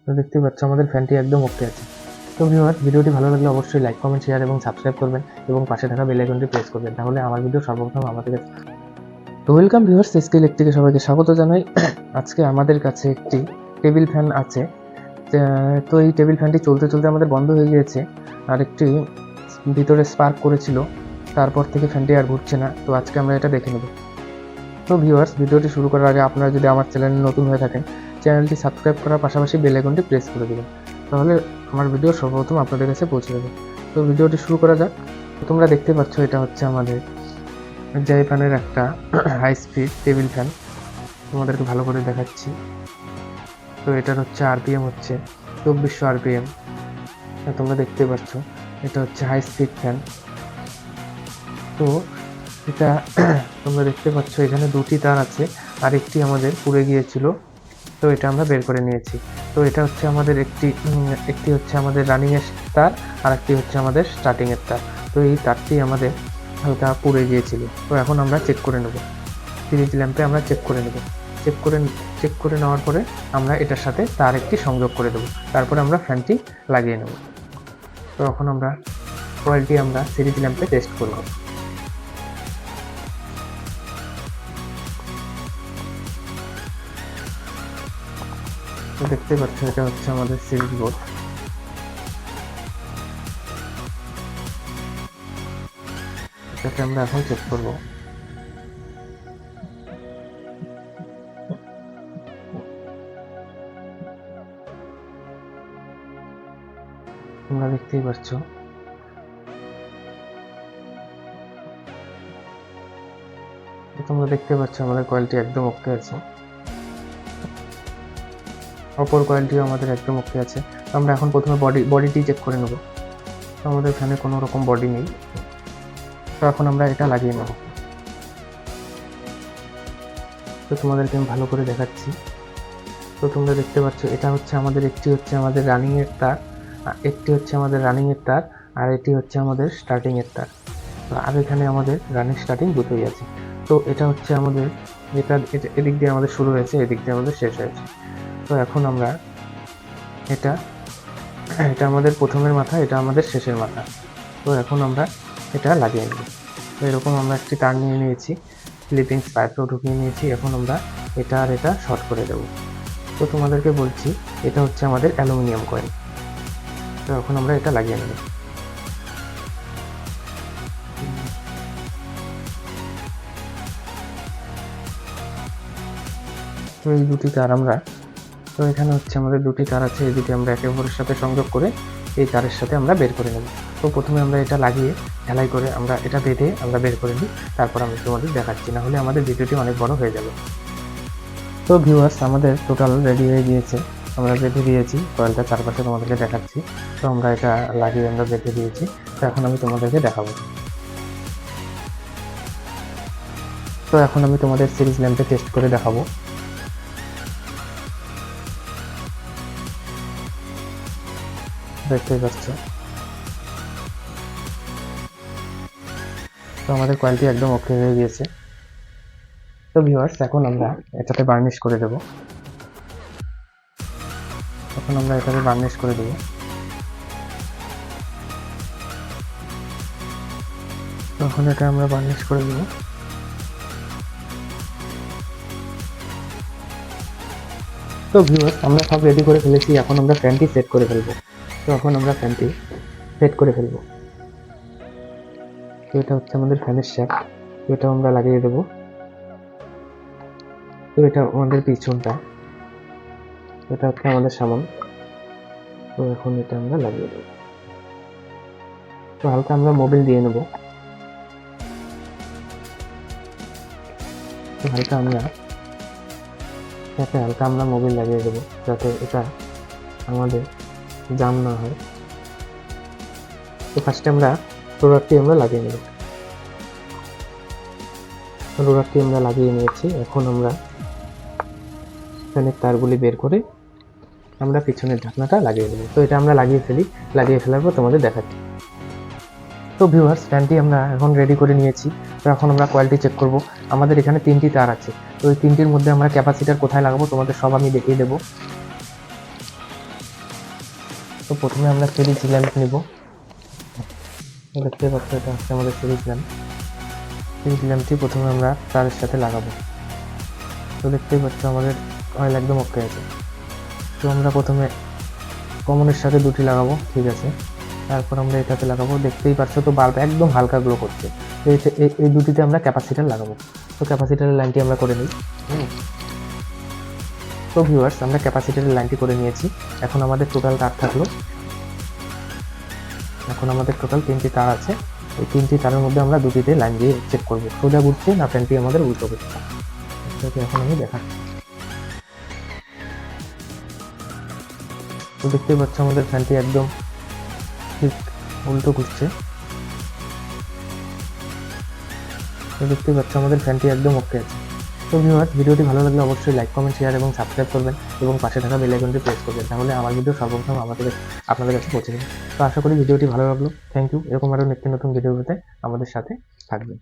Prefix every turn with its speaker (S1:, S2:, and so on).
S1: তো দেখতেই পাচ্ছ আমাদের ফ্যানটি একদম ওকে আছে। তো ভিউয়ার্স, ভিডিওটি ভালো লাগলে অবশ্যই লাইক, কমেন্ট, শেয়ার এবং সাবস্ক্রাইব করবেন এবং পাশে থাকা বেল আইকনটি প্রেস করবেন, তাহলে আমার ভিডিও সর্বপ্রথম আমাদের কাছে। তো ওয়েলকাম ভিউয়ার্স, এসকে ইলেকট্রিকে সবাইকে স্বাগত জানাই। আজকে আমাদের কাছে একটি টেবিল ফ্যান আছে। তো এই টেবিল ফ্যানটি চলতে চলতে আমাদের বন্ধ হয়ে গিয়েছে, আর একটি ভিতরে স্পার্ক করেছিল, তারপর থেকে ফ্যানটি আর ঘুরছে না। তো আজকে আমরা এটা দেখে নেব। তো ভিউয়ার্স, ভিডিওটি শুরু করার আগে আপনারা যদি আমার চ্যানেলে নতুন হয়ে থাকেন, চ্যানেলটি সাবস্ক্রাইব করার পাশাপাশি বেল আইকনটি প্রেস করে দেবেন, তাহলে আমার ভিডিও সর্বপ্রথম আপনাদের কাছে পৌঁছে যাবে। তো ভিডিওটি শুরু করা যাক। তো তোমরা দেখতে পাচ্ছ এটা হচ্ছে আমাদের জাইপানের একটা হাই স্পিড টেবিল ফ্যান। তোমাদেরকে ভালো করে দেখাচ্ছি। তো এটার হচ্ছে আরপিএম হচ্ছে 2400 আরপিএম। তোমরা দেখতে পাচ্ছ এটা হচ্ছে হাই স্পিড ফ্যান। তো এটা তোমরা দেখতে পাচ্ছ এখানে দুটি তার আছে, আর একটি আমাদের পুড়ে গিয়েছিল, তো এটা আমরা বের করে নিয়েছি। তো এটা হচ্ছে আমাদের একটি হচ্ছে আমাদের রানিং এর তার, আর একটি হচ্ছে আমাদের স্টার্টিং এর তার। তো এই তারটি আমাদের হালকা পুড়ে গিয়েছিল। তো এখন আমরা চেক করে নেব, সিরিজ ল্যাম্পে আমরা চেক করে নেওয়ার পরে আমরা এটার সাথে তার একটি সংযোগ করে দেবো, তারপরে আমরা ফ্যানটি লাগিয়ে নেব। তো এখন আমরা কয়েলটি আমরা সিরিজ ল্যাম্পে টেস্ট করব। তো দেখতে পাচ্ছ এটা হচ্ছে আমাদের সিরিজ বোর্ড। এটাকে আমরা এখন চেক করব। তোমরা দেখতেই পাচ্ছ আমাদের কয়েলটি একদম ওকে আছে, অপর কয়েলটিও আমাদের একদম ওকে আছে। আমরা এখন প্রথমে বডিটি চেক করে নেব। আমাদের ফ্যানে কোনো রকম বডি নেই। তো এখন আমরা এটা লাগিয়ে নেব। তো তোমাদেরকে আমি ভালো করে দেখাচ্ছি। তো তোমরা দেখতে পাচ্ছ এটা হচ্ছে আমাদের একটি হচ্ছে আমাদের রানিং এর তার, আর এটি হচ্ছে আমাদের স্টার্টিং এর তার। তো আর এখানে আমাদের রানিং স্টার্টিং দুটোই আছে। তো এটা হচ্ছে আমাদের এদিক দিয়ে আমাদের শুরু হয়েছে, এদিক দিয়ে আমাদের শেষ হয়েছে। তো এখন আমরা এটা আমাদের প্রথমের মাথা, এটা আমাদের শেষের মাথা। তো এখন আমরা এটা লাগিয়ে নেব। তো এরকম আমরা একটি তার নিয়ে নিয়েছি, ফিলিপিন্স পাইপও ঢুকিয়ে নিয়েছি। এখন আমরা এটা আর এটা শর্ট করে দেব। তো তোমাদেরকে বলছি এটা হচ্ছে আমাদের অ্যালুমিনিয়াম কয়েল। তো এখন আমরা এটা লাগিয়ে নেব। তো এই দুটি তার আমরা, তো এখানে হচ্ছে আমাদের দুটি তার আছে, এই দুটি আমরা একে অপরের সাথে সংযোগ করে এই তারের সাথে আমরা বের করে নেব। তো প্রথমে আমরা এটা লাগিয়ে ঢালাই করে আমরা এটা বেঁধে আমরা বের করে নিই, তারপর আমি তোমাদের দেখাচ্ছি, না হলে আমাদের ভিডিওটি অনেক বড় হয়ে যাবে। তো ভিউয়ার্স, আমাদের টোটাল রেডি হয়ে গিয়েছে। আমরা বেঁধে দিয়েছি কয়েলটা চারপাশে, তোমাদেরকে দেখাচ্ছি। তো আমরা এটা লাগিয়ে আমরা বেঁধে দিয়েছি। তো এখন আমি তোমাদেরকে দেখাবো। তো এখন আমি তোমাদের সিরিজ ল্যাম্পে টেস্ট করে দেখাবো। দেখতেই পাচ্ছ তো আমাদের কয়েলটি একদম ওকে হয়ে গিয়েছে। তো ভিউয়ার্স, এখন আমরা এটাতে বার্নিশ করে দেব। তখন এটা আমরা বার্নিশ করে দেব। তো ভিউয়ার্স, আমরা সব রেডি করে ফেলেছি। এখন আমরা ফ্যানটি সেট করে ফেলবো। তো এটা হচ্ছে আমাদের ফ্যানের শ্যাফট। তো এটা আমরা লাগিয়ে দেব। তো এটা আমাদের পিছনটা, এটা হচ্ছে আমাদের সামন। তো এখন এটা আমরা লাগিয়ে দেব। তো হালকা আমরা মোবিল দিয়ে নেব। তো হালকা আমরা মোবিল লাগিয়ে দেবো, যাতে এটা আমাদের জাম না হয়। তো ফার্স্টে আমরা রোলারটি আমরা লাগিয়ে নেব। লাগিয়ে নিয়েছি। এখন আমরা ফ্যানের তারগুলি বের করে আমরা পিছনের ঢাকনাটা লাগিয়ে দেবো। তো এটা আমরা লাগিয়ে ফেলার পর তোমাদের দেখাচ্ছি। তো ভিউয়ার্স, ফ্যানটি আমরা এখন রেডি করে নিয়েছি। তো এখন আমরা কোয়ালিটি চেক করব। আমাদের এখানে 3টি তার আছে। তো এই 3টির মধ্যে আমরা ক্যাপাসিটার কোথায় লাগাবো তোমাদের সব আমি দেখিয়ে দেবো। তো প্রথমে আমরা সিরিজ ল্যাম্প নিব। দেখতে পাচ্ছ এটা হচ্ছে আমাদের সিরিজ ল্যাম্প। সিরিজ ল্যাম্পটি প্রথমে আমরা তারের সাথে লাগাবো। তো দেখতেই পাচ্ছ আমাদের অয়েল একদম ওকে আছে। তো আমরা প্রথমে কমনের সাথে দুটি লাগাবো, ঠিক আছে। তারপর আমরা এটাতে লাগাবো, দেখতেই পাচ্ছ তো বাল্ব একদম হালকা গ্লো করছে। এই দুটিতে আমরা ক্যাপাসিটার লাগাবো। তো ক্যাপাসিটারের লাইনটি আমরা করে নিই। তো ভিউয়ার্স, আমরা ক্যাপাসিটারের লাইনটি করে নিয়েছি। এখন আমাদের টোটাল তার থাকলো, এখন আমাদের টোটাল 3টি তার আছে। এই 3টি তারের মধ্যে আমরা দুটিতে লাইন দিয়ে চেক করবো সোজা ঘুরছে না ফ্যানটি আমাদের উল্টো ঘুরছে। এটাকে এখন আমি দেখাচ্ছি। তো দেখতেই পাচ্ছ আমাদের ফ্যানটি একদম ঠিক উল্টো ঘুরছে। তো দেখতেই পাচ্ছ আমাদের ফ্যানটি একদম ওকে আছে। তো ভিউয়ার্স, ভিডিওটি ভালো লাগলে অবশ্যই লাইক, কমেন্ট, শেয়ার এবং সাবস্ক্রাইব করবেন এবং পাশে থাকা বেল আইকনটি প্রেস করবেন, তাহলে আমার ভিডিও সর্বপ্রথম আপনাদের কাছে পৌঁছে যাবে। তো আশা করি ভিডিওটি ভালো লাগলো। Thank you. এরকম আরও নিত্য নতুন ভিডিও পেতে আমাদের সাথে থাকবেন।